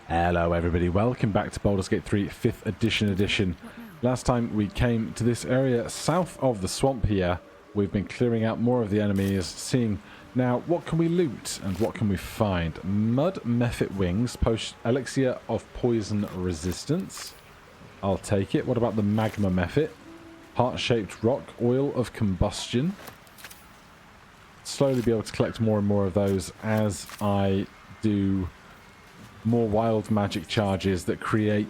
Hello everybody, welcome back to Baldur's Gate 3 5th edition. Last time we came to this area south of the swamp here. We've been clearing out more of the enemies, seeing now what can we loot and what can we find. Mud Mephit Wings, Elixir of Poison Resistance. I'll take it. What about the Magma Mephit? Heart-shaped rock, Oil of Combustion. Slowly be able to collect more and more of those as I do more wild magic charges that create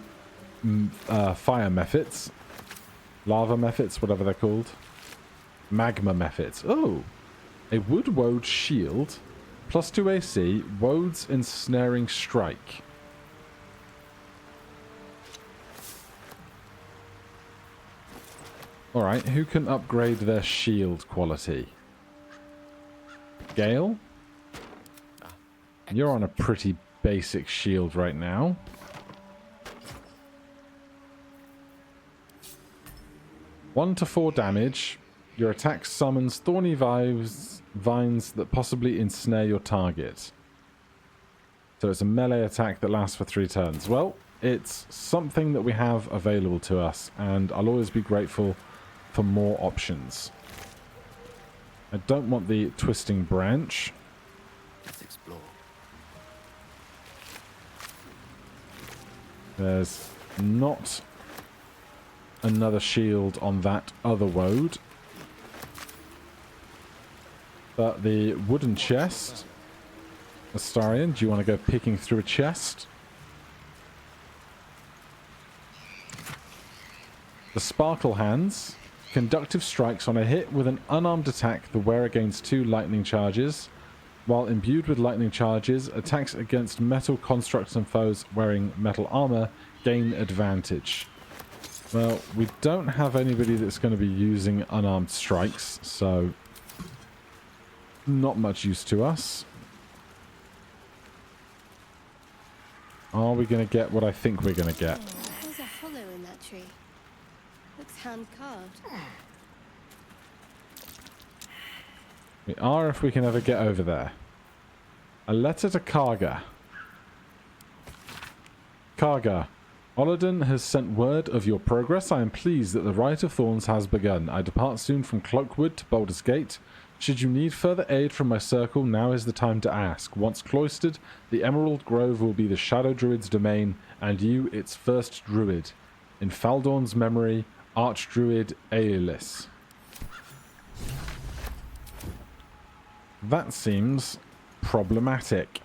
fire mephits, lava mephits, whatever they're called, magma mephits. Oh, a wood woad shield, +2 AC, woad's ensnaring strike. All right, who can upgrade their shield quality? Gale, you're on a pretty basic shield right now. One to 4 damage. Your attack summons thorny vines that possibly ensnare your target. So it's a melee attack that lasts for 3 turns. Well, it's something that we have available to us, and I'll always be grateful for more options. I don't want the twisting branch. Let's explore. There's not another shield on that other woad. But the wooden chest. Astarion, do you want to go picking through a chest? The Sparkle Hands. Conductive strikes on a hit with an unarmed attack. The wearer gains 2 lightning charges. While imbued with lightning charges, attacks against metal constructs and foes wearing metal armor gain advantage. Well, we don't have anybody that's going to be using unarmed strikes, so not much use to us. Are we going to get what I think we're going to get? There's a hollow in that tree. Looks hand-carved. We are if we can ever get over there. A letter to Karga. Karga, Olodin has sent word of your progress. I am pleased that the Rite of Thorns has begun. I depart soon from Cloakwood to Baldur's Gate. Should you need further aid from my circle, now is the time to ask. Once cloistered, the Emerald Grove will be the Shadow Druid's domain, and you its first druid. In Faldorn's memory, Archdruid Aeolis. That seems problematic.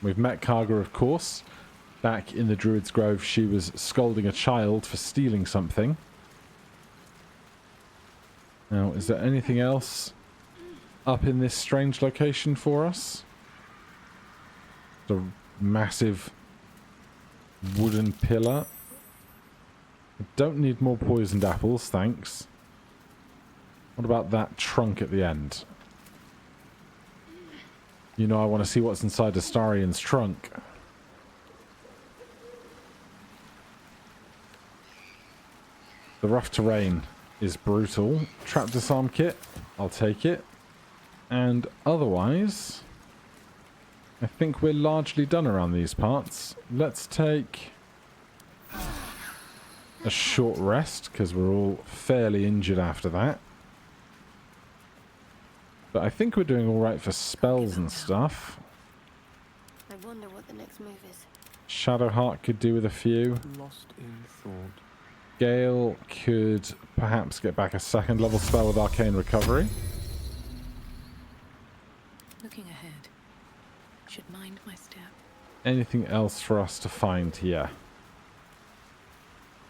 We've met Karga, of course. Back in the Druid's Grove, she was scolding a child for stealing something. Now, is there anything else up in this strange location for us? The massive wooden pillar. I don't need more poisoned apples, thanks. What about that trunk at the end? You know I want to see what's inside Astarion's trunk. The rough terrain is brutal. Trap disarm kit, I'll take it. And otherwise, I think we're largely done around these parts. Let's take a short rest, because we're all fairly injured after that. But I think we're doing alright for spells and stuff. I wonder what the next move is. Shadowheart could do with a few. Lost in thought. Gale could perhaps get back a 2nd level spell with Arcane Recovery. Looking ahead. Should mind my step. Anything else for us to find here?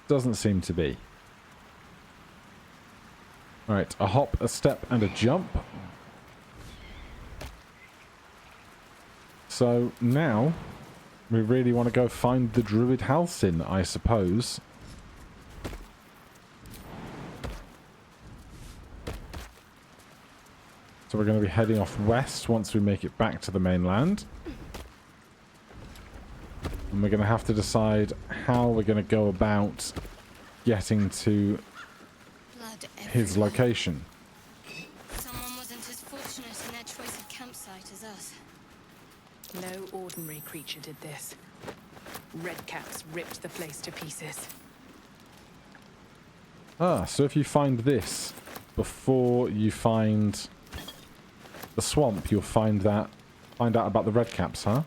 Doesn't seem to be. Alright, a hop, a step, and a jump. So now we really want to go find the Druid Halcyon, I suppose. So we're going to be heading off west once we make it back to the mainland. And we're going to have to decide how we're going to go about getting to his location. Someone wasn't as fortunate in their choice of campsite as us. No ordinary creature did this. Redcaps ripped the place to pieces. Ah, so if you find this before you find the swamp, you'll find out about the redcaps, huh?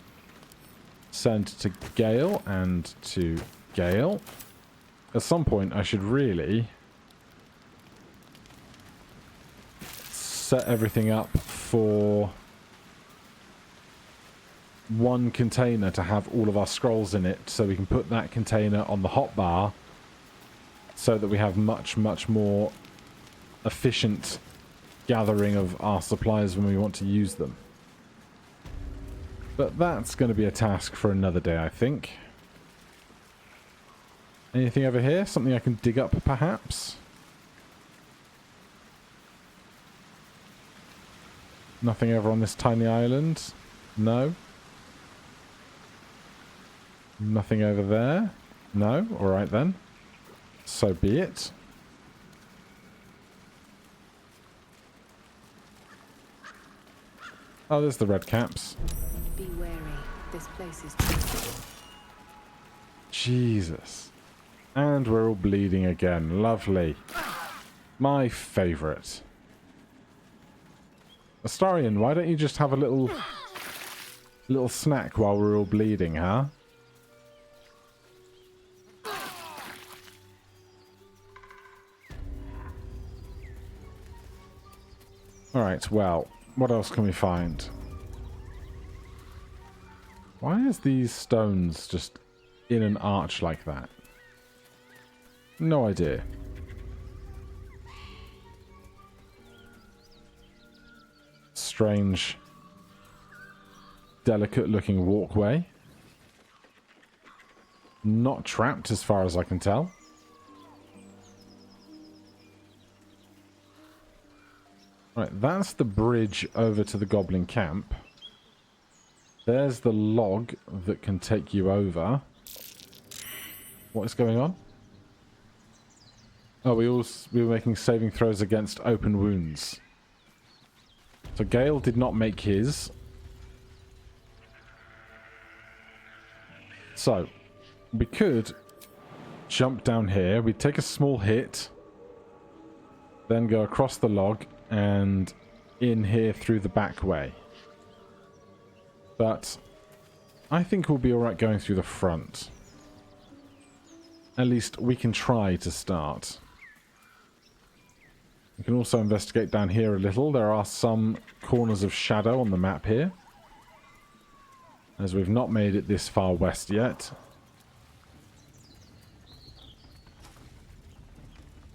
Send to Gale and to Gale. At some point, I should really set everything up for one container to have all of our scrolls in it, so we can put that container on the hotbar so that we have much, much more efficient gathering of our supplies when we want to use them. But that's going to be a task for another day, I think. Anything over here? Something I can dig up, perhaps? Nothing over on this tiny island? No. Nothing over there? No? Alright then. So be it. Oh, there's the red caps. Be wary. This place is tricky. Jesus. And we're all bleeding again. Lovely. My favourite. Astarion, why don't you just have a little snack while we're all bleeding, huh? Alright, well, what else can we find? Why is these stones just in an arch like that? No idea. Strange, delicate looking walkway. Not trapped as far as I can tell. Right, that's the bridge over to the goblin camp. There's the log that can take you over. What is going on? Oh, we were making saving throws against open wounds. So Gale did not make his. So, we could jump down here. We'd take a small hit. Then go across the log and in here through the back way. But I think we'll be alright going through the front. At least we can try to start. We can also investigate down here a little. There are some corners of shadow on the map here, as we've not made it this far west yet.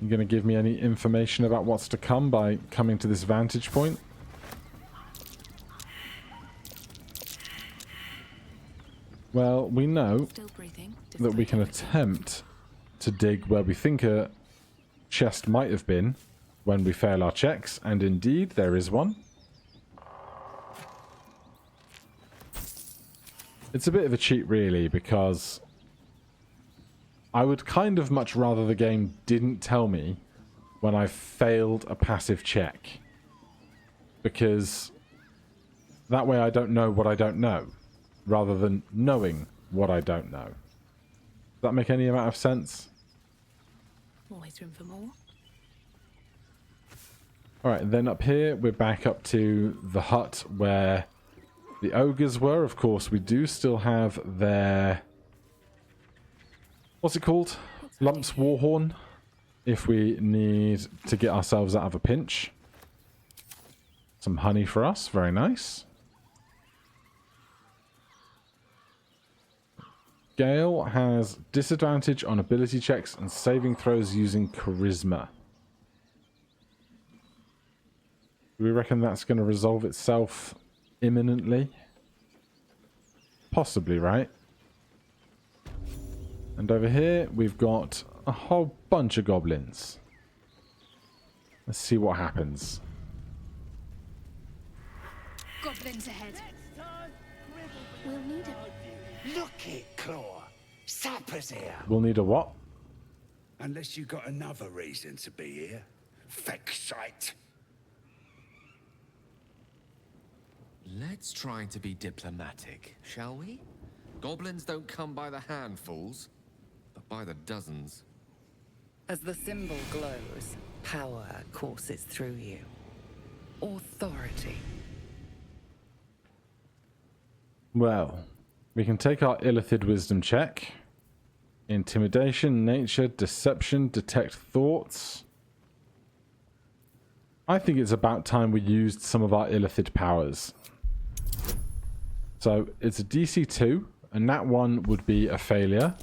You going to give me any information about what's to come by coming to this vantage point? Well, we know that we can attempt to dig where we think a chest might have been when we fail our checks, and indeed there is one. It's a bit of a cheat really, because I would kind of much rather the game didn't tell me when I failed a passive check, because that way I don't know what I don't know, rather than knowing what I don't know. Does that make any amount of sense? Always room for more. Alright, then up here we're back up to the hut where the ogres were. Of course, we do still have their... what's it called? Lump's Warhorn. If we need to get ourselves out of a pinch. Some honey for us. Very nice. Gale has disadvantage on ability checks and saving throws using charisma. Do we reckon that's going to resolve itself imminently? Possibly, right? And over here, we've got a whole bunch of goblins. Let's see what happens. Goblins ahead. We'll need it. Look it, Claw. Sapper's here. We'll need a what? Unless you got another reason to be here. Feck sight. Let's try to be diplomatic, shall we? Goblins don't come by the handfuls, but by the dozens. As the symbol glows, power courses through you. Authority. Well, we can take our Illithid wisdom check. Intimidation, nature, deception, detect thoughts. I think it's about time we used some of our Illithid powers. So it's a DC 2, and that one would be a failure.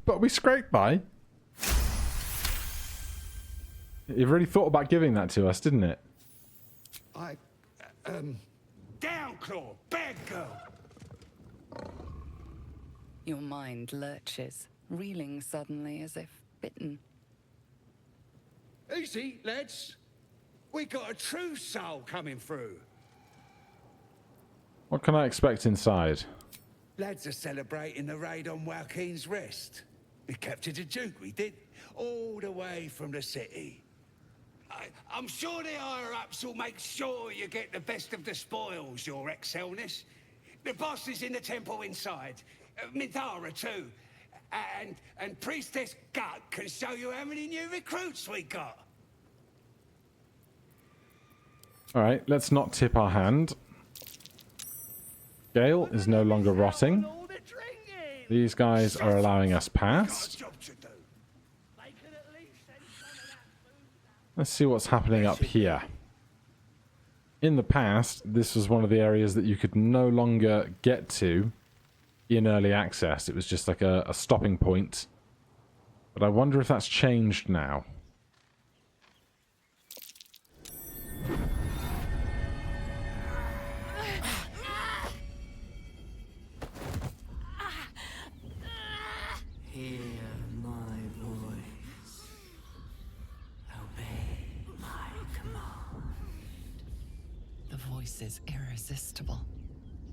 But we scraped by. It really thought about giving that to us, didn't it? Down, Claw! Bad girl! Your mind lurches, reeling suddenly as if bitten. Easy, lads. We got a true soul coming through. What can I expect inside? Lads are celebrating the raid on Joaquin's Rest. We captured a Duke, we did. All the way from the city. I'm sure the higher-ups will make sure you get the best of the spoils, your Excelness. The boss is in the temple inside. Midara too. And Priestess Gut can show you how many new recruits we got. Alright, let's not tip our hand. Gale is no longer rotting. These guys are allowing us past. Let's see what's happening up here. In the past, this was one of the areas that you could no longer get to in early access. It was just like a stopping point. But I wonder if that's changed now. Hear my voice. Obey my command. The voice is irresistible.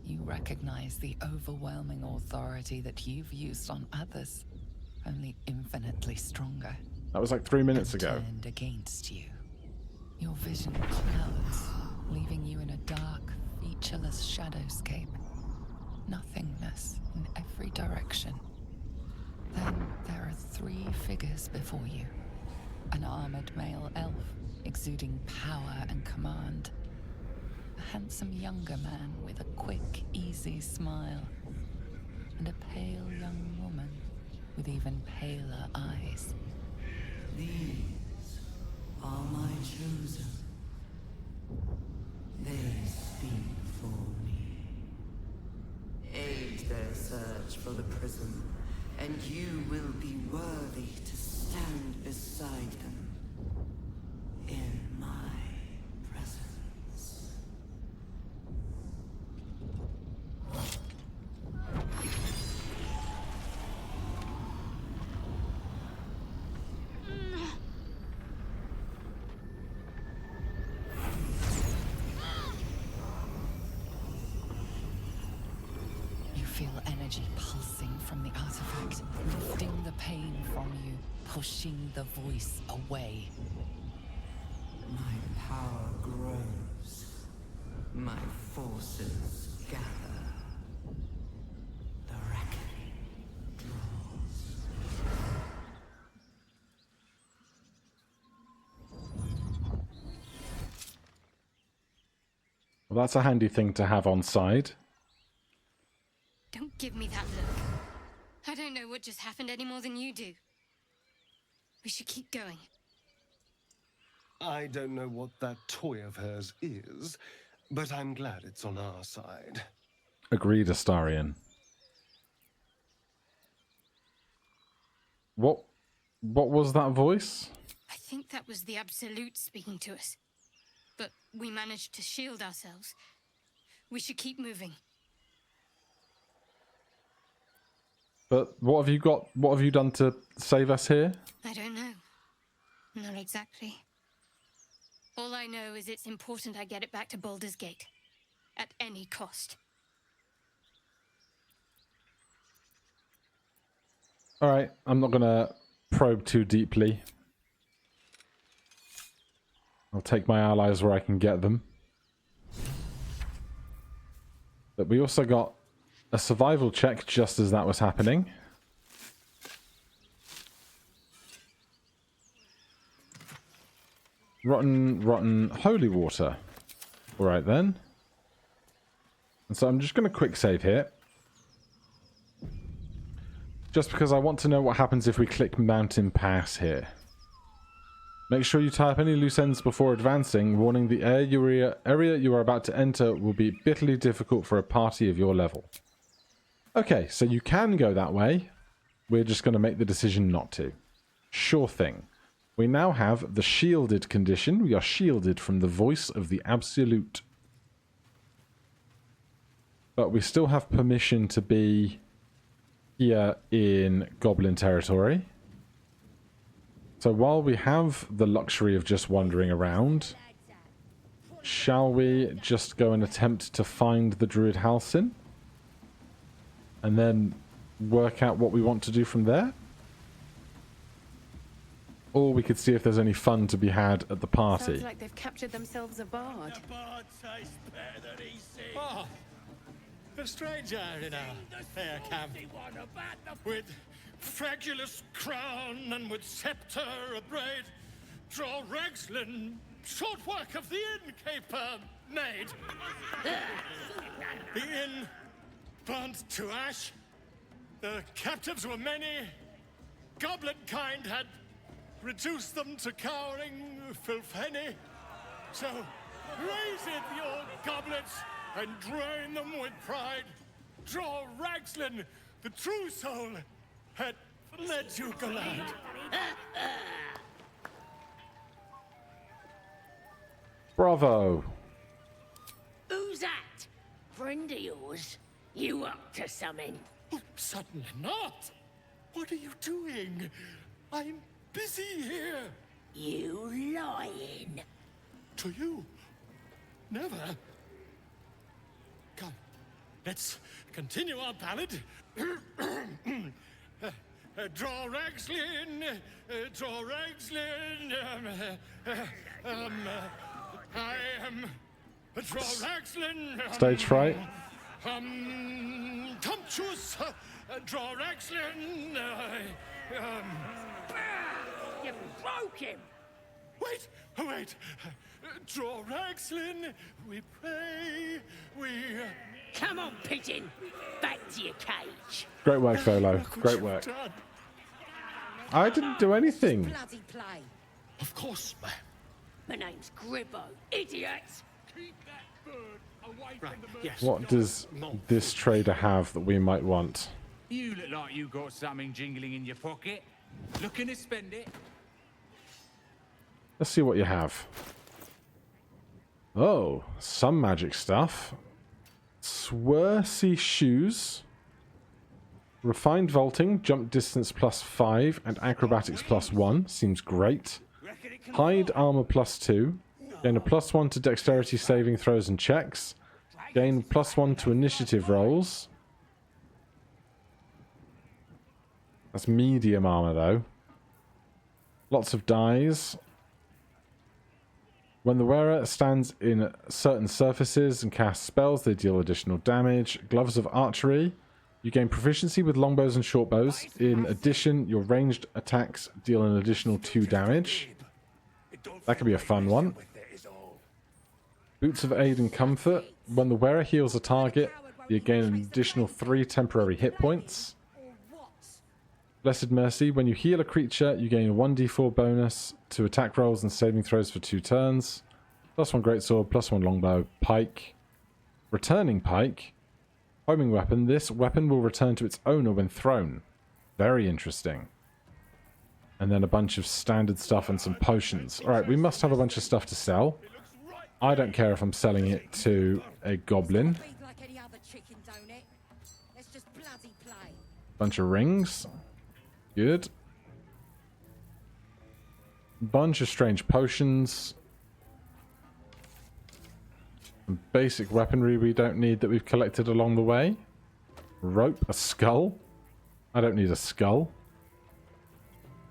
You recognize the overwhelming authority that you've used on others, only infinitely stronger. That was like 3 minutes and ago. Turned against you. Your vision clouds, leaving you in a dark, featureless shadowscape. Nothingness in every direction. Then there are 3 figures before you. An armored male elf, exuding power and command. A handsome younger man with a quick, easy smile. And a pale young woman with even paler eyes. These are my chosen. They speak for me. Aid their search for the prism, and you will be worthy to stand beside them in my presence. You feel energy pulsing from the artifact, lifting the pain from you, pushing the voice away. My power grows. My forces gather. The reckoning draws. Well, that's a handy thing to have on side. Don't give me that look. I don't know what just happened any more than you do. We should keep going. I don't know what that toy of hers is, but I'm glad it's on our side. Agreed, Astarion. What was that voice? I think that was the Absolute speaking to us. But we managed to shield ourselves. We should keep moving. But what have you done to save us here? I don't know. Not exactly. All I know is it's important I get it back to Baldur's Gate. At any cost. Alright, I'm not gonna probe too deeply. I'll take my allies where I can get them. But we also got a survival check just as that was happening. Rotten holy water. Alright then. And so I'm just going to quick save here. Just because I want to know what happens if we click Mountain Pass here. Make sure you tie up any loose ends before advancing, warning the area you are about to enter will be bitterly difficult for a party of your level. Okay, so you can go that way. We're just going to make the decision not to. Sure thing. We now have the shielded condition. We are shielded from the voice of the Absolute. But we still have permission to be here in Goblin territory. So while we have the luxury of just wandering around, shall we just go and attempt to find the Druid Halcyon? And then work out what we want to do from there? Or we could see if there's any fun to be had at the party. Sounds like they've captured themselves a bard. Oh, a stranger in a fair camp, with fragulous crown and with scepter abraid, draw Ragslin, short work of the innkeeper made. The inn burnt to ash, the captives were many, goblin kind had reduced them to cowering filfhenny. So raise it, your goblets, and drain them with pride. Draw Ragslin, the true soul, had led you glad. Bravo. Who's that? Friend of yours? You up to something? Oh, certainly not. What are you doing? I'm busy here. You lying. To you? Never. Come, let's continue our ballad. Draw Ragslin, draw Ragslin. I am draw Ragslin. Stage fright. Tumptuous, draw Ragslin. You broke him. Wait, wait. Draw Ragslin, we pray, we... Come on, pigeon. Back to your cage. Great work, Volo. Great work. I didn't do anything. Bloody play. Of course, ma'am. My name's Gribbo. Idiot. Keep that bird away from the bird. Yes. What does this trader have that we might want? You look like you got something jingling in your pocket. Looking to spend it? Let's see what you have. Oh, some magic stuff. Swersy shoes. Refined vaulting, jump distance +5 and acrobatics +1. Seems great. Hide armor +2. Gain a +1 to dexterity saving throws and checks. Gain +1 to initiative rolls. That's medium armor though. Lots of dies. When the wearer stands in certain surfaces and casts spells, they deal additional damage. Gloves of archery. You gain proficiency with longbows and shortbows. In addition, your ranged attacks deal an additional 2 damage. That could be a fun one. Boots of aid and comfort. When the wearer heals a target, you gain an additional 3 temporary hit points. Blessed Mercy. When you heal a creature, you gain a 1d4 bonus to attack rolls and saving throws for 2 turns. +1 greatsword, +1 longbow, pike. Returning pike. Homing weapon. This weapon will return to its owner when thrown. Very interesting. And then a bunch of standard stuff and some potions. Alright, we must have a bunch of stuff to sell. I don't care if I'm selling it to a goblin. Bunch of rings. Good. Bunch of strange potions. Some basic weaponry we don't need that we've collected along the way. Rope, a skull. I don't need a skull.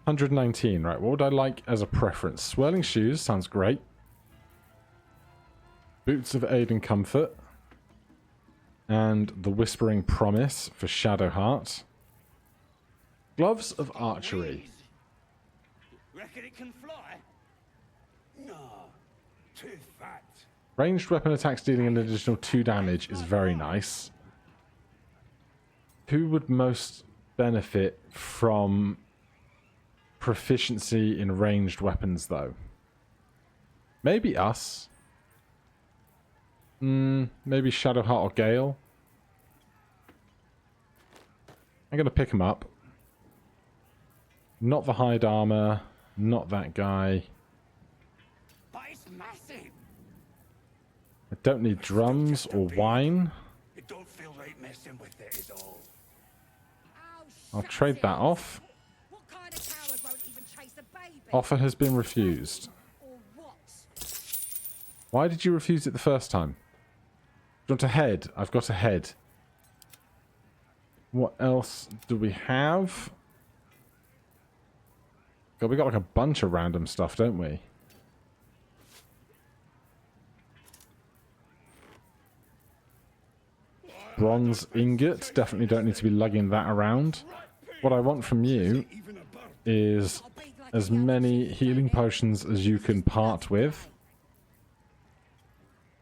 119, right, what would I like as a preference? Swirling shoes, sounds great. Boots of aid and comfort. And the Whispering Promise for Shadowheart. Gloves of Archery. Reckon it can fly? No, too fat. Ranged weapon attacks dealing an additional 2 damage is very nice. Who would most benefit from proficiency in ranged weapons, though? Maybe us. Maybe Shadowheart or Gale. I'm going to pick him up. Not the hide armor. Not that guy. But it's massive. I don't need drums or wine. It don't feel right messing with it is all. I'll trade that off. What kind of coward won't even chase a baby? Offer has been refused. Or what? Why did you refuse it the first time? Do you want a head? I've got a head. What else do we have? God, we got like a bunch of random stuff, don't we? Bronze ingot. Definitely don't need to be lugging that around. What I want from you is as many healing potions as you can part with.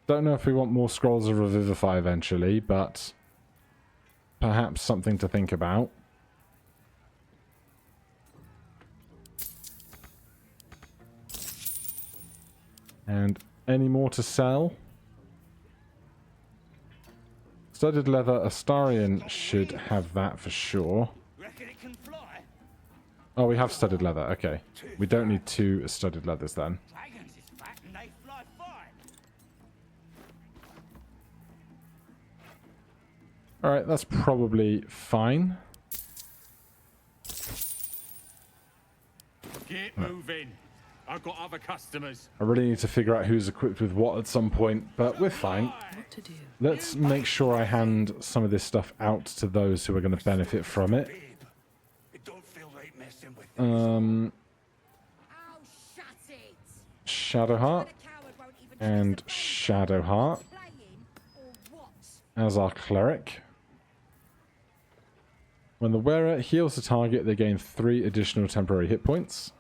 Don't know if we want more scrolls of Revivify eventually, but perhaps something to think about. And any more to sell? Studded leather, Astarion should have that for sure. Oh, we have studded leather, okay. We don't need 2 studded leathers then. Alright, that's probably fine. Get moving. I've got other customers. I really need to figure out who's equipped with what at some point, but we're fine. What to do? Let's make sure I hand some of this stuff out to those who are going to benefit from it. Shadowheart and Shadowheart as our cleric. When the wearer heals the target, they gain 3 additional temporary hit points.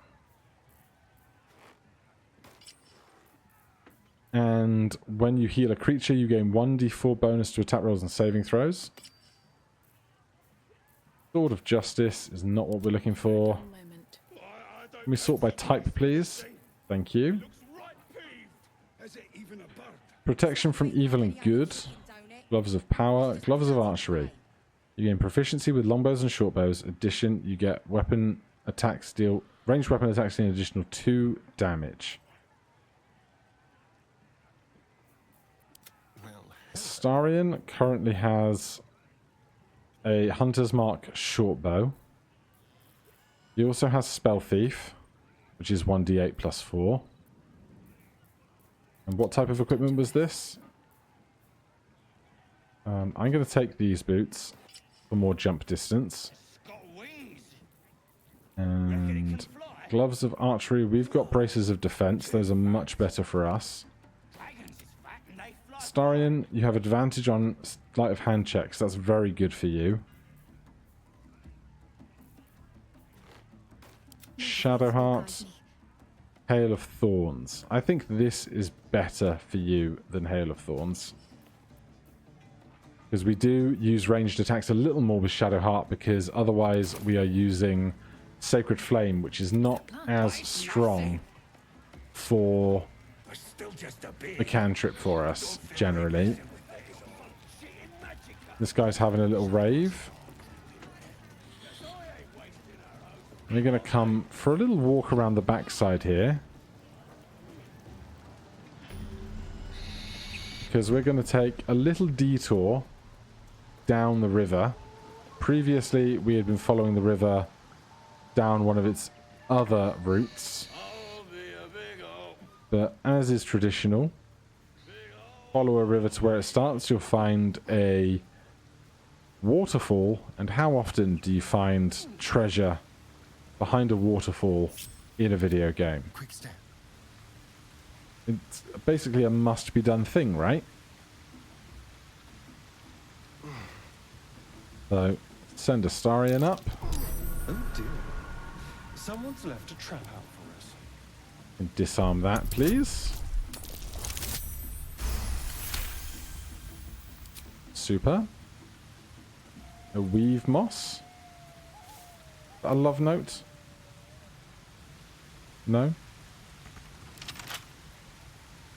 And when you heal a creature, you gain 1d4 bonus to attack rolls and saving throws. Sword of Justice is not what we're looking for. Can we sort by type, please? Thank you. Protection from evil and good. Gloves of Power. Gloves of Archery. You gain proficiency with longbows and shortbows. Addition, you get weapon attacks deal... Ranged weapon attacks deal an additional 2 damage. Astarion currently has a Hunter's Mark shortbow. He also has Spell Thief, which is 1d8 plus 4. And what type of equipment was this? I'm going to take these boots for more jump distance. And gloves of archery. We've got braces of defense. Those are much better for us. Astarion, you have advantage on sleight of hand checks. That's very good for you. Shadowheart. Hail of Thorns. I think this is better for you than Hail of Thorns. Because we do use ranged attacks a little more with Shadowheart, because otherwise we are using Sacred Flame, which is not as strong for a cantrip for us, generally. This guy's having a little rave. We're going to come for a little walk around the backside here. Because we're going to take a little detour down the river. Previously, we had been following the river down one of its other routes. But as is traditional, follow a river to where it starts, you'll find a waterfall. And how often do you find treasure behind a waterfall in a video game? Quick step. It's basically a must-be-done thing, right? So, send Astarion up. Oh dear. Someone's left a trap out for us. And disarm that, please. Super. A weave moss. A love note. No.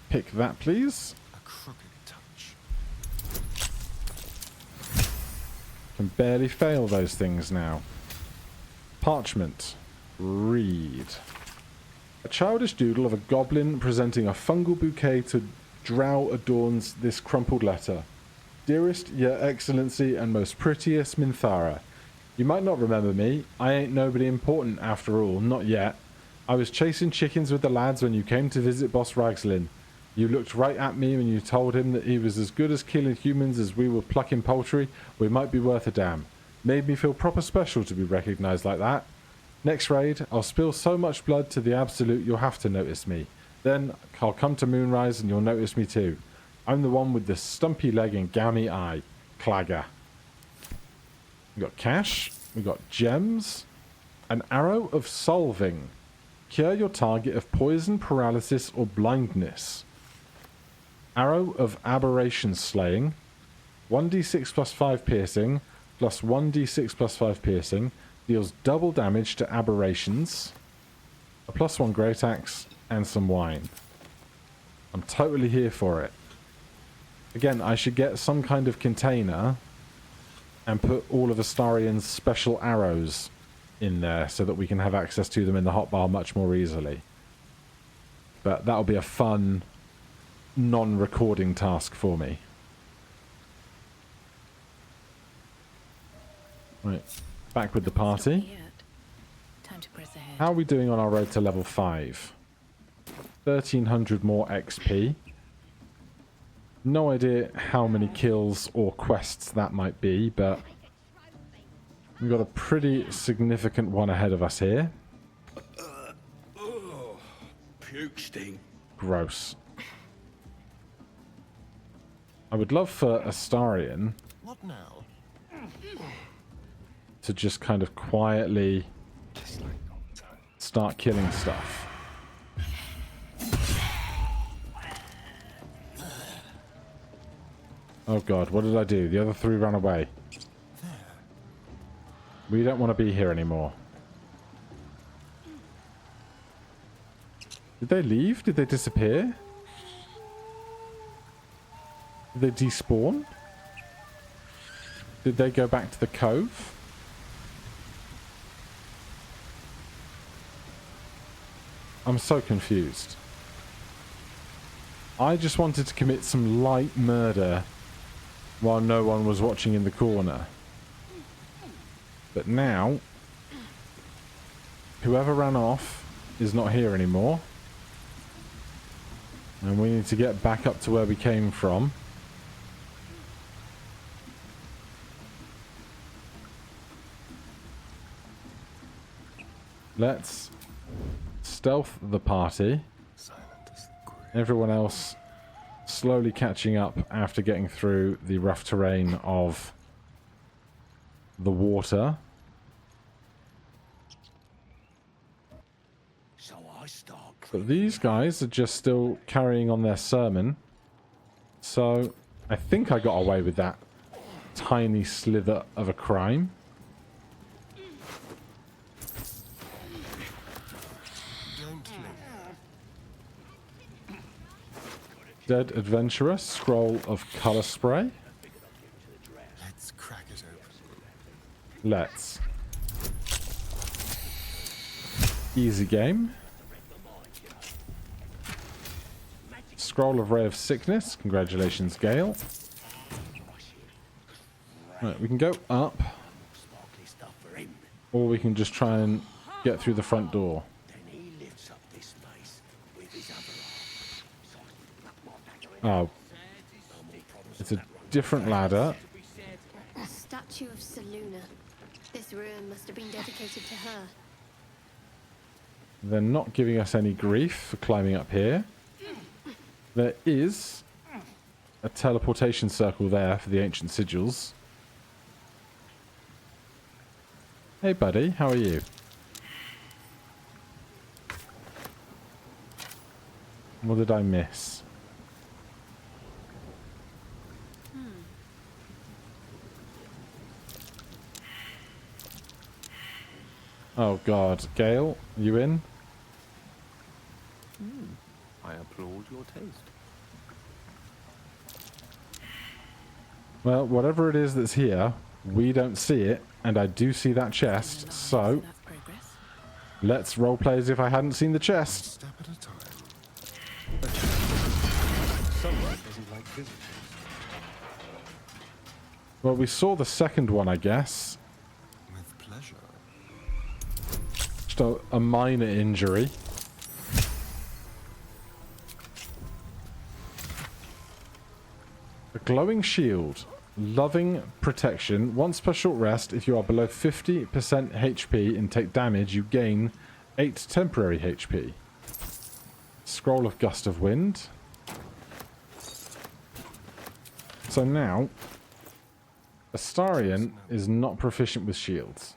Pick that, please. A crooked touch. Can barely fail those things now. Parchment. Read. A childish doodle of a goblin presenting a fungal bouquet to Drow adorns this crumpled letter. Dearest, your excellency, and most prettiest Minthara. You might not remember me. I ain't nobody important after all, not yet. I was chasing chickens with the lads when you came to visit Boss Ragslin. You looked right at me when you told him that he was as good as killing humans as we were plucking poultry. We might be worth a damn. Made me feel proper special to be recognised like that. Next raid, I'll spill so much blood to the absolute you'll have to notice me. Then I'll come to Moonrise and you'll notice me too. I'm the one with the stumpy leg and gammy eye. Clagger. We got cash. We got gems. An arrow of solving. Cure your target of poison, paralysis, or blindness. Arrow of aberration slaying. 1d6 plus 5 piercing, plus 1d6 plus 5 piercing. Deals double damage to aberrations. A +1 great axe, and some wine. I'm totally here for it. Again, I should get some kind of container and put all of Astarion's special arrows in there so that we can have access to them in the hotbar much more easily. But that'll be a fun non-recording task for me. Right, back with the party. Time to press ahead. How are we doing on our road to level 5? 1300 more XP. No idea how many kills or quests that might be, but we've got a pretty significant one ahead of us here. Puke sting. Gross. I would love for Astarion What now? to just kind of quietly start killing stuff. Oh god, what did I do? The other three ran away. We don't want to be here anymore. Did they leave? Did they disappear? Did they despawn? Did they go back to the cove? I'm so confused. I just wanted to commit some light murder while no one was watching in the corner. But now, whoever ran off is not here anymore. And we need to get back up to where we came from. Let's stealth the party. Everyone else slowly catching up after getting through the rough terrain of the water. So I start. But these guys are just still carrying on their sermon. So I think I got away with that tiny slither of a crime. Dead Adventurer, Scroll of Colour Spray. Let's crack it open. Let's. Easy game. Scroll of Ray of Sickness. Congratulations, Gale. Right, we can go up. Or we can just try and get through the front door. Oh. It's a different ladder. A statue of Seluna. This ruin must have been dedicated to her. They're not giving us any grief for climbing up here. There is a teleportation circle there for the ancient sigils. Hey buddy, how are you? What did I miss? Oh god, Gale, you in? I applaud your taste. Well, whatever it is that's here, we don't see it, and I do see that chest, so let's roleplay as if I hadn't seen the chest. Step at a time. Someone doesn't like visitors. Well, we saw the second one, I guess. With pleasure. Just a minor injury. A glowing shield. Loving protection. Once per short rest, if you are below 50% HP and take damage, you gain 8 temporary HP. Scroll of Gust of Wind. So now, Astarion is not proficient with shields.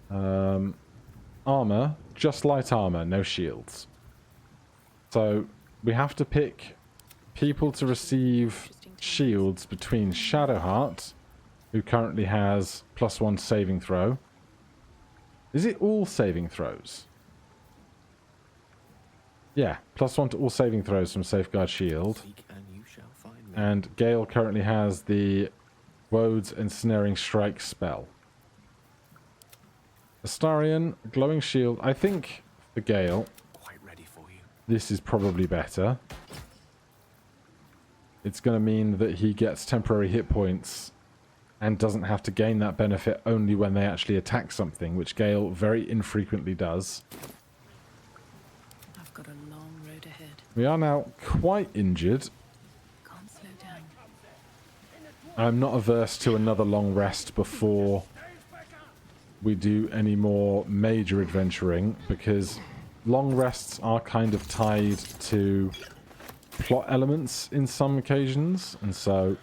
Armor, just light armor, no shields. So we have to pick people to receive shields between Shadowheart, who currently has +1 saving throw. Is it all saving throws? Yeah, +1 to all saving throws from Safeguard Shield. And Gale currently has the Wode's Ensnaring Strike spell. Astarion, Glowing Shield. I think for Gale, this is probably better. It's going to mean that he gets temporary hit points and doesn't have to gain that benefit only when they actually attack something, which Gale very infrequently does. I've got a long road ahead. We are now quite injured. Can't slow down. I'm not averse to another long rest before we do any more major adventuring, because long rests are kind of tied to plot elements in some occasions, and so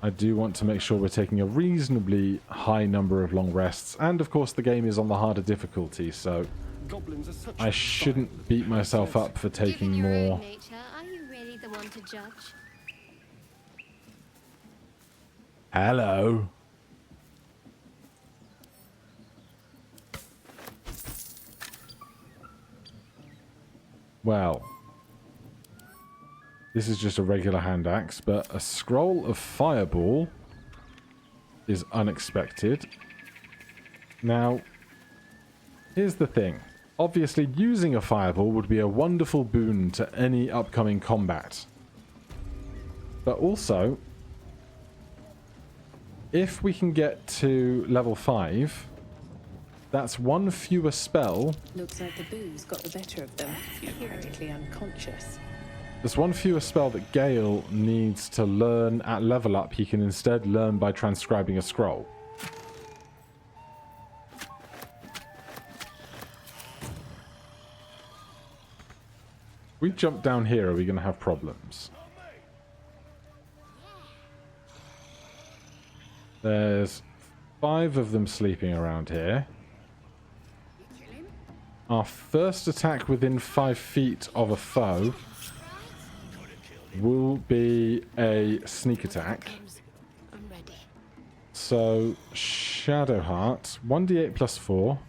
I do want to make sure we're taking a reasonably high number of long rests, and of course the game is on the harder difficulty, so I shouldn't beat myself up for taking Given your more. own nature, are you really the one to judge? Hello. Well, this is just a regular hand axe, but a scroll of fireball is unexpected. Now, here's the thing. Obviously, using a fireball would be a wonderful boon to any upcoming combat. But also, if we can get to level 5, that's one fewer spell. Looks like the booze got the better of them. Practically unconscious. There's one fewer spell that Gale needs to learn at level up. He can instead learn by transcribing a scroll. We jump down here, are we going to have problems? There's 5 of them sleeping around here. Our first attack within 5 feet of a foe will be a sneak attack. So, Shadowheart, 1d8 plus 4.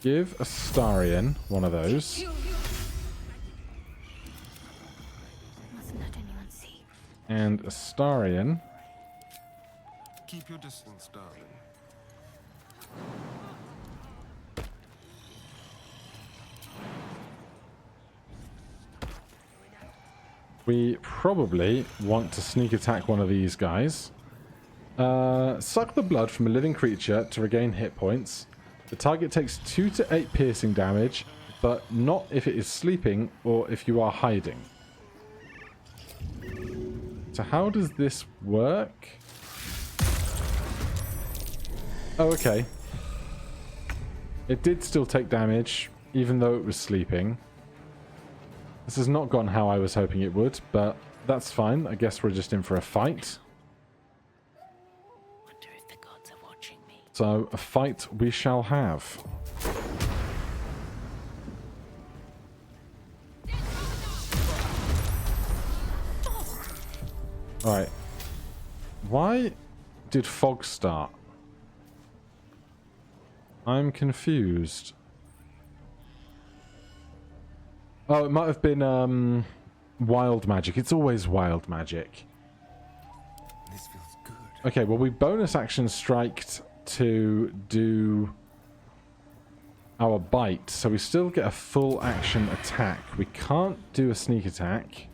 Give Astarion one of those. And Astarion. Keep your distance, darling. We probably want to sneak attack one of these guys. Suck the blood from a living creature to regain hit points. The target takes 2 to 8 piercing damage, but not if it is sleeping or if you are hiding. So how does this work? Oh, okay. It did still take damage, even though it was sleeping. This has not gone how I was hoping it would, but that's fine. I guess we're just in for a fight. Wonder if the gods are watching me. So, a fight we shall have. Alright. Why did fog start? I'm confused. Oh, it might have been wild magic. It's always wild magic. This feels good. Okay, well, we bonus action striked to do our bite, so we still get a full action attack. We can't do a sneak attack.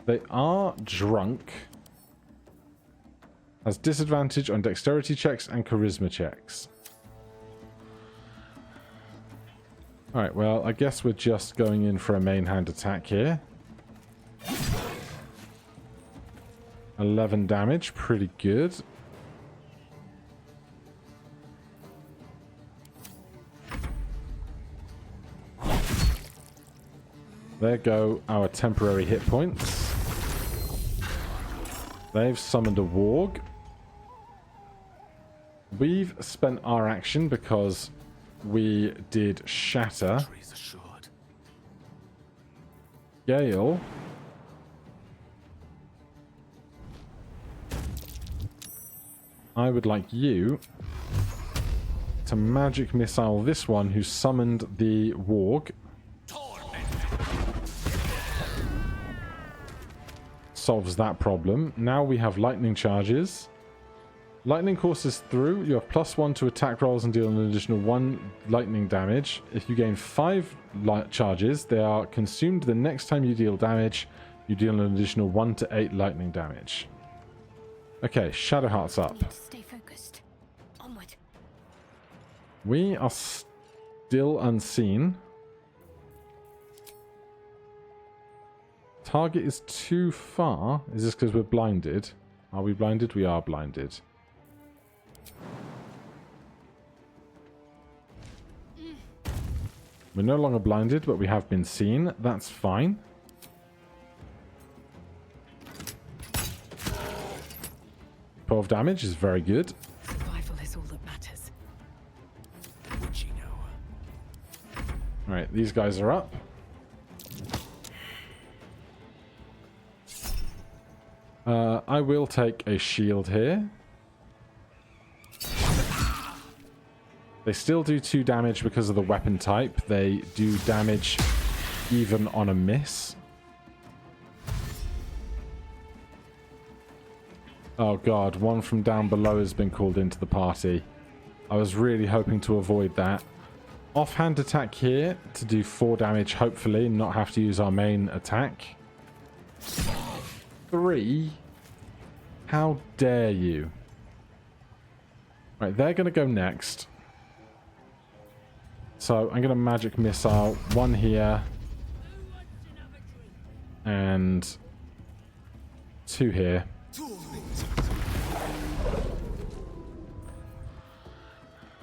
They are drunk. Has disadvantage on dexterity checks and charisma checks. Alright, well, I guess we're just going in for a main hand attack here. 11 damage, pretty good. There go our temporary hit points. They've summoned a warg. We've spent our action because we did shatter. Gale. I would like you to magic missile this one who summoned the warg. Solves that problem. Now we have lightning charges. Lightning courses through. You have +1 to attack rolls and deal an additional 1 lightning damage. If you gain 5 light charges, they are consumed the next time you deal damage. You deal an additional 1 to 8 lightning damage. Okay, Shadowheart's up. Need to stay focused. Onward. We are still unseen. Target is too far. Is this because we're blinded? Are we blinded? We are blinded. We're no longer blinded, but we have been seen. That's fine. Twelve damage is very good. Survival is all that matters. Would you know? Alright, these guys are up. I will take a shield here. They still do 2 damage because of the weapon type. They do damage even on a miss. Oh god, one from down below has been called into the party. I was really hoping to avoid that. Offhand attack here to do 4 damage, hopefully, and not have to use our main attack. 3? How dare you? Right, they're going to go next. So I'm going to magic missile 1 here. And 2 here.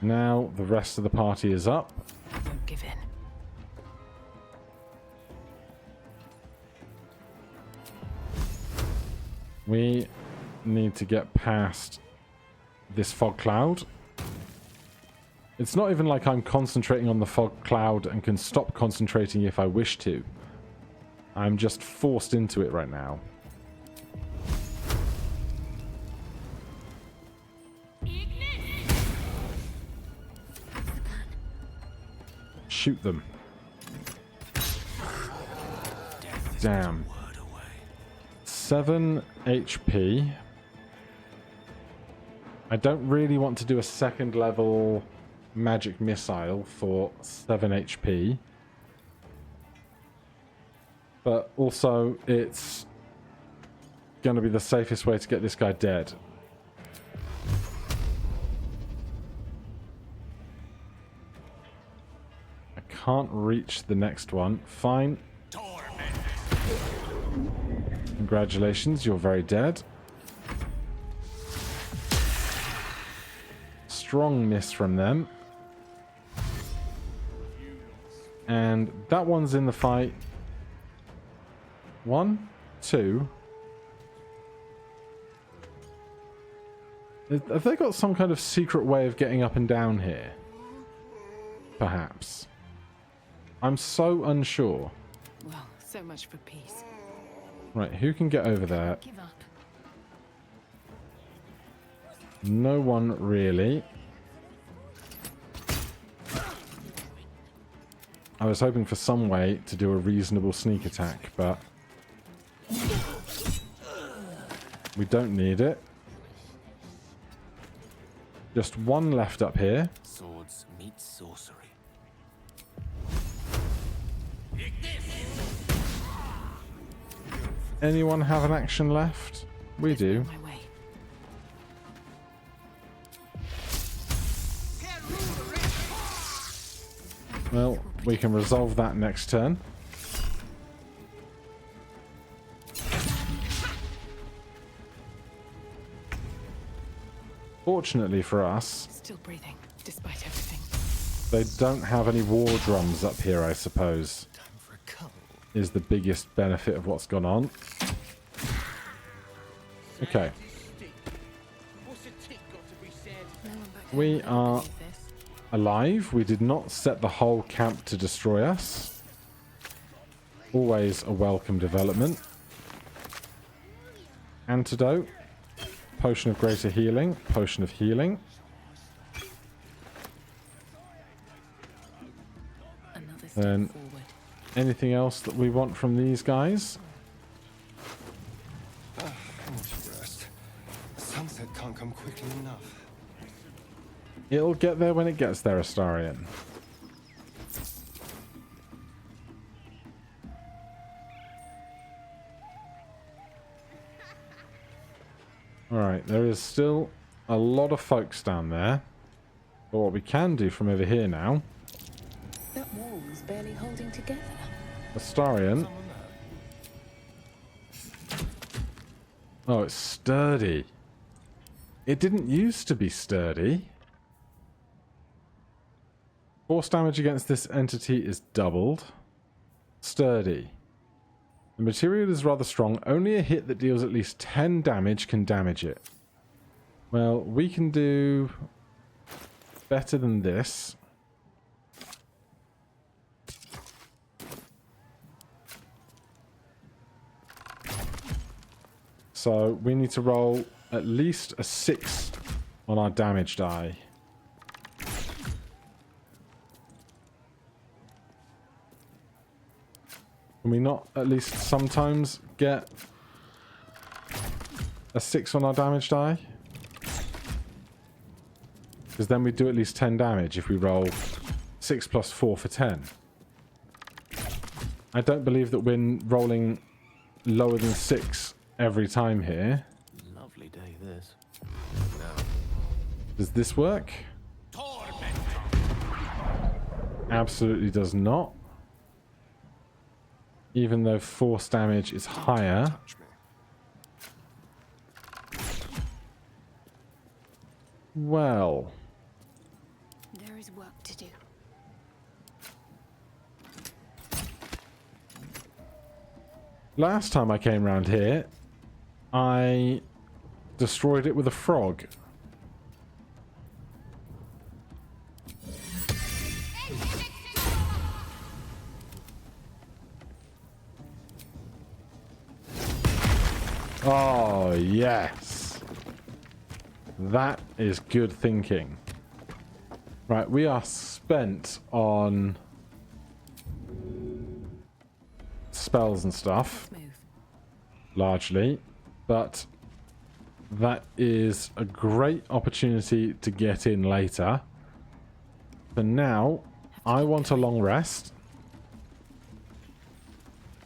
Now the rest of the party is up. Don't give in. We need to get past this fog cloud. It's not even like I'm concentrating on the fog cloud and can stop concentrating if I wish to. I'm just forced into it right now. Shoot them. Damn. 7 HP. I don't really want to do a second level magic missile for 7 HP. But also, it's going to be the safest way to get this guy dead. I can't reach the next one. Fine. Congratulations, you're very dead. Strong miss from them. And that one's in the fight. 1, 2. Have they got some kind of secret way of getting up and down here? Perhaps. I'm so unsure. Well, so much for peace. Right, who can get over there? Give up. No one really. I was hoping for some way to do a reasonable sneak attack, but we don't need it. Just one left up here. Swords meet sorcery. Anyone have an action left? We do. My way. Well, we can resolve that next turn. Fortunately for us, Still breathing, despite everything. they don't have any war drums up here, I suppose. Is the biggest benefit of what's gone on. Okay. We are alive. We did not set the whole camp to destroy us. Always a welcome development. Antidote. Potion of greater healing. Potion of healing. Then anything else that we want from these guys? I need to rest. Sunset can't come quickly enough. It'll get there when it gets there, Astarion. Alright, there is still a lot of folks down there. But what we can do from over here now... That wall was barely holding together. Astarion. Oh, it's sturdy. It didn't used to be sturdy. Force damage against this entity is doubled. Sturdy. The material is rather strong. Only a hit that deals at least 10 damage can damage it. Well, we can do better than this. So we need to roll at least a 6 on our damage die. Can we not at least sometimes get a 6 on our damage die? Because then we do at least 10 damage if we roll 6 plus 4 for 10. I don't believe that we're rolling lower than 6 every time here. Lovely day this. Does this work? Absolutely does not. Even though force damage is higher. Well. There is work to do. Last time I came round here, I destroyed it with a frog. Oh, yes. That is good thinking. Right, we are spent on spells and stuff. Largely. But that is a great opportunity to get in later. For now, I want a long rest.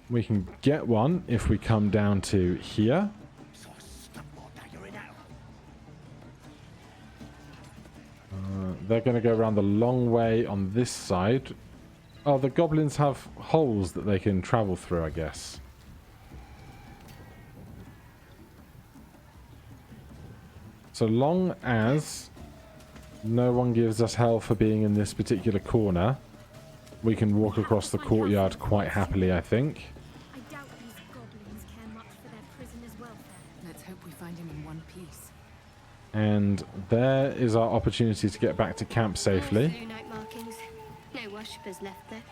We can get one if we come down to here. They're going to go around the long way on this side. Oh, the goblins have holes that they can travel through, I guess. So long as no one gives us hell for being in this particular corner, we can walk across the courtyard quite happily, I think. I doubt these goblins And there is our opportunity to get back to camp safely. Blue night markings. No worshippers left there.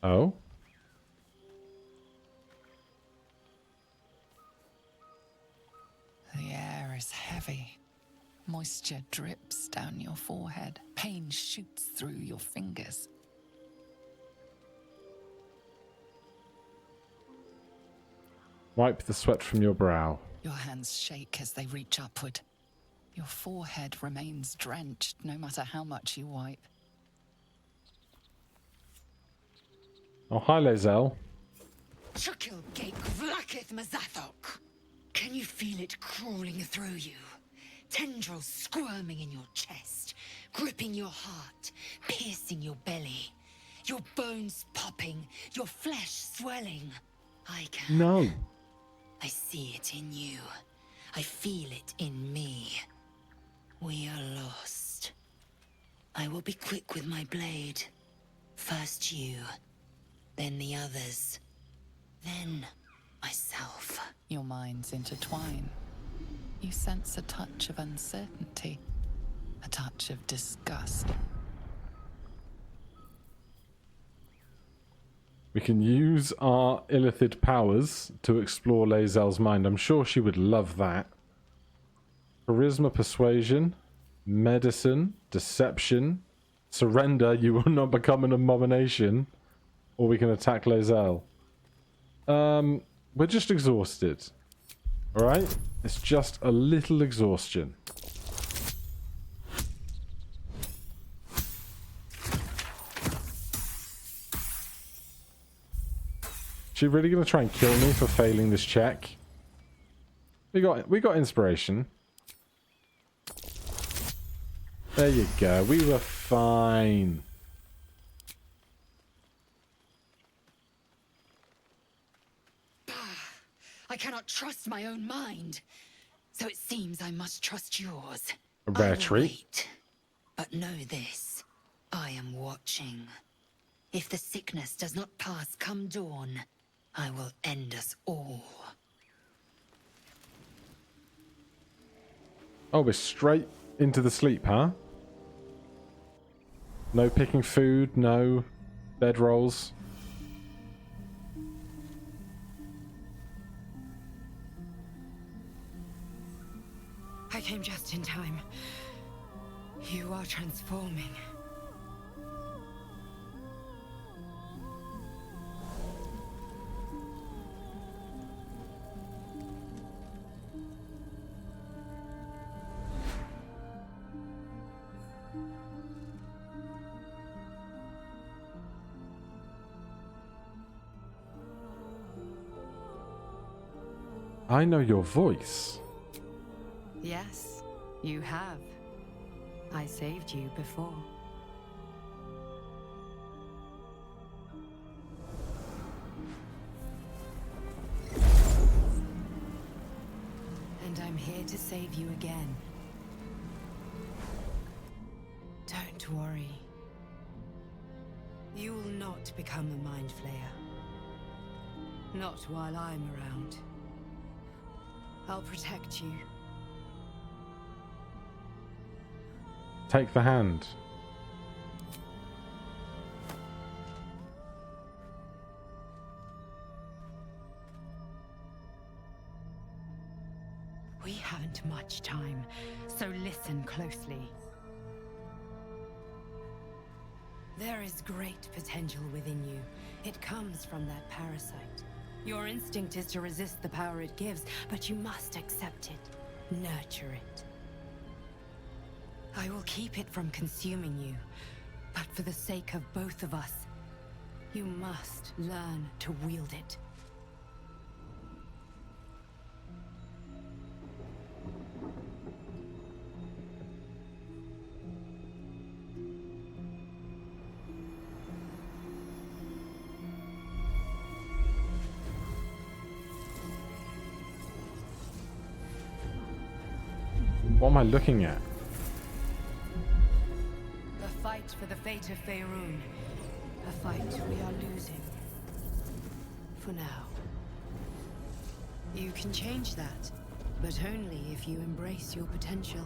Oh? The air is heavy. Moisture drips down your forehead. Pain shoots through your fingers. Wipe the sweat from your brow. Your hands shake as they reach upward. Your forehead remains drenched no matter how much you wipe. Oh, hi, Lae'zel. Chukil Gate Vlakith Mazathok. Can you feel it crawling through you? Tendrils squirming in your chest, gripping your heart, piercing your belly. Your bones popping, your flesh swelling. I can. No. I see it in you. I feel it in me. We are lost. I will be quick with my blade. First you, then the others, then myself. Your minds intertwine. You sense a touch of uncertainty, a touch of disgust. We can use our illithid powers to explore Lae'zel's mind. I'm sure she would love that. Charisma, persuasion, medicine, deception, surrender, you will not become an abomination, or we can attack Lae'zel. We're just exhausted. Alright? It's just a little exhaustion. She really gonna try and kill me for failing this check? We got inspiration. There you go. We were fine. I cannot trust my own mind. So it seems I must trust yours. A rare treat. Wait. But know this. I am watching. If the sickness does not pass come dawn, I will end us all. Oh, we're straight into the sleep, huh? No picking food, no bed rolls. I came just in time. You are transforming. I know your voice. Yes, you have. I saved you before. And I'm here to save you again. Don't worry. You will not become a mind flayer. Not while I'm around. I'll protect you. Take the hand. We haven't much time, so listen closely. There is great potential within you. It comes from that parasite. Your instinct is to resist the power it gives, but you must accept it, nurture it. I will keep it from consuming you, but for the sake of both of us, you must learn to wield it. What am I looking at? The fight for the fate of Faerun. A fight we are losing. for now. You can change that, but only if you embrace your potential.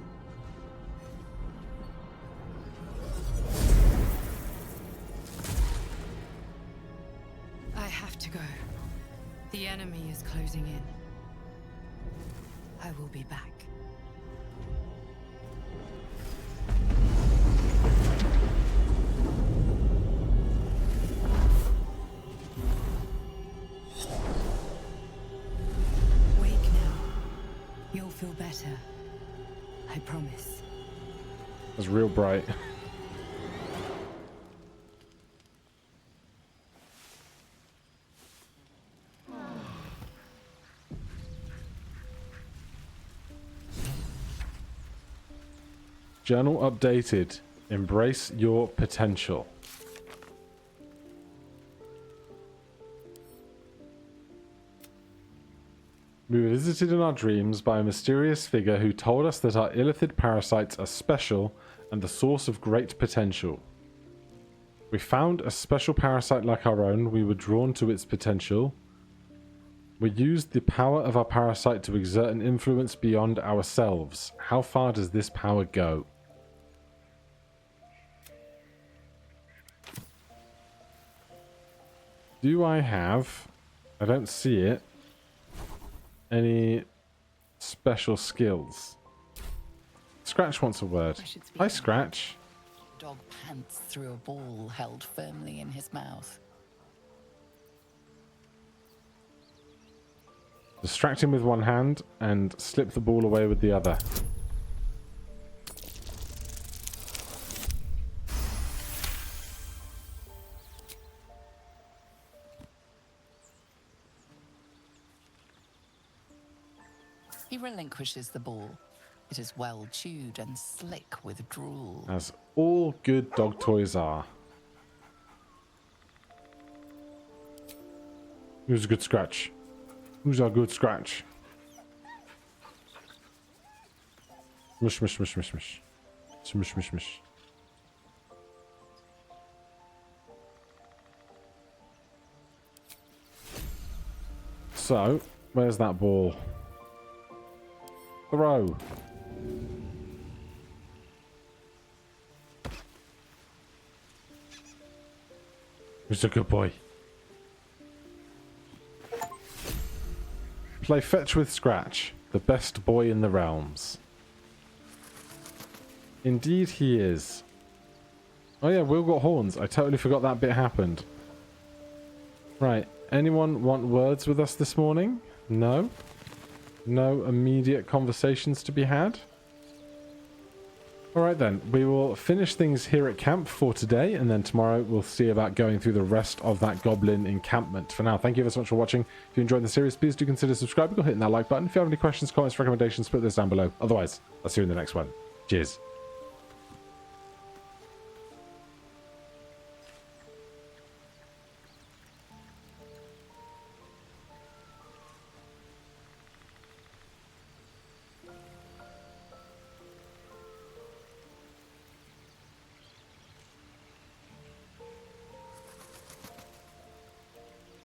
I have to go. The enemy is closing in. I will be back. Wake now. You'll feel better. I promise. It's real bright. Journal updated. Embrace your potential. We were visited in our dreams by a mysterious figure who told us that our illithid parasites are special and the source of great potential. We found a special parasite like our own. We were drawn to its potential. We used the power of our parasite to exert an influence beyond ourselves. How far does this power go? Do I have, I don't see it, any special skills? Scratch wants a word. Hi, Scratch. Dog pants through a ball held firmly in his mouth. Distract him with one hand and slip the ball away with the other. He relinquishes the ball. It is well chewed and slick with drool. As all good dog toys are. Who's a good Scratch? Who's our good Scratch? Mush, mush, mush, mush, mush. Smush, mush, mush. So, where's that ball? Throw. Who's a good boy? Play fetch with Scratch, the best boy in the realms. Indeed he is. Oh yeah, Will got horns. I totally forgot that bit happened. Right, anyone want words with us this morning? No? No immediate conversations to be had? Alright then, we will finish things here at camp for today, and then tomorrow we'll see about going through the rest of that goblin encampment. For now, thank you so much for watching. If you enjoyed the series, please do consider subscribing or hitting that like button. If you have any questions, comments, recommendations, put those down below. Otherwise, I'll see you in the next one. Cheers.